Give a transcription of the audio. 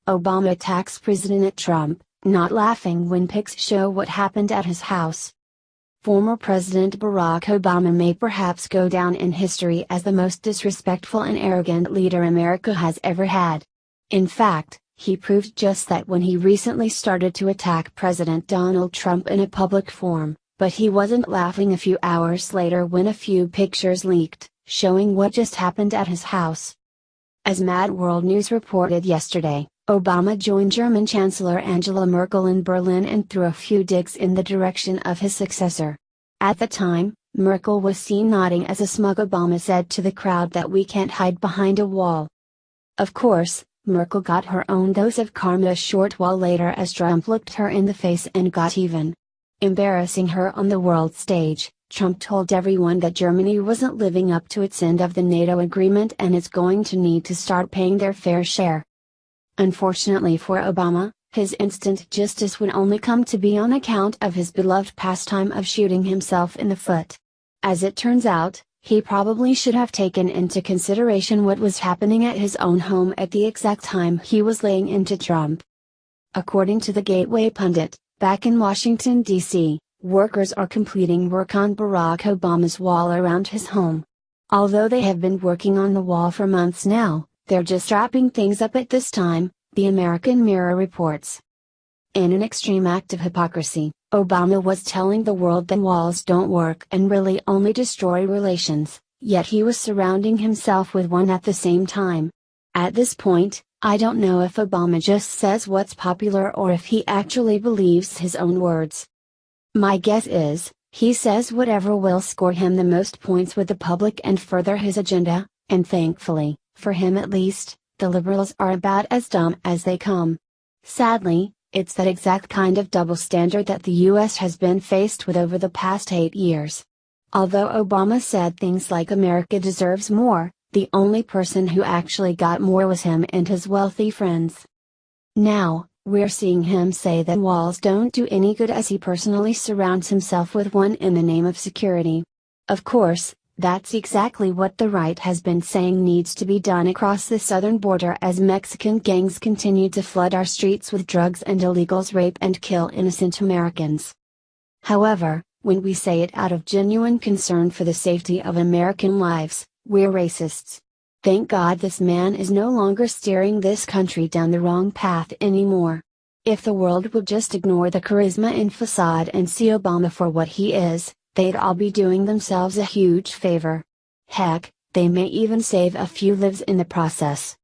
Obama attacks President Trump, not laughing when pics show what happened at his house. Former President Barack Obama may perhaps go down in history as the most disrespectful and arrogant leader America has ever had. In fact, he proved just that when he recently started to attack President Donald Trump in a public forum, but he wasn't laughing a few hours later when a few pictures leaked, showing what just happened at his house. As Mad World News reported yesterday, Obama joined German Chancellor Angela Merkel in Berlin and threw a few digs in the direction of his successor. At the time, Merkel was seen nodding as a smug Obama said to the crowd that we can't hide behind a wall. Of course, Merkel got her own dose of karma a short while later as Trump looked her in the face and got even. Embarrassing her on the world stage, Trump told everyone that Germany wasn't living up to its end of the NATO agreement and is going to need to start paying their fair share. Unfortunately for Obama, his instant justice would only come to be on account of his beloved pastime of shooting himself in the foot. As it turns out, he probably should have taken into consideration what was happening at his own home at the exact time he was laying into Trump. According to the Gateway pundit, back in Washington, D.C., workers are completing work on Barack Obama's wall around his home. Although they have been working on the wall for months now, they're just wrapping things up at this time, the American Mirror reports. In an extreme act of hypocrisy, Obama was telling the world that walls don't work and really only destroy relations, yet he was surrounding himself with one at the same time. At this point, I don't know if Obama just says what's popular or if he actually believes his own words. My guess is, he says whatever will score him the most points with the public and further his agenda, and thankfully, for him at least, the liberals are about as dumb as they come. Sadly, it's that exact kind of double standard that the U.S. has been faced with over the past 8 years. Although Obama said things like America deserves more, the only person who actually got more was him and his wealthy friends. Now, we're seeing him say that walls don't do any good as he personally surrounds himself with one in the name of security. Of course, that's exactly what the right has been saying needs to be done across the southern border as Mexican gangs continue to flood our streets with drugs and illegals rape and kill innocent Americans. However, when we say it out of genuine concern for the safety of American lives, we're racists. Thank God this man is no longer steering this country down the wrong path anymore. If the world would just ignore the charisma and facade and see Obama for what he is, they'd all be doing themselves a huge favor. Heck, they may even save a few lives in the process.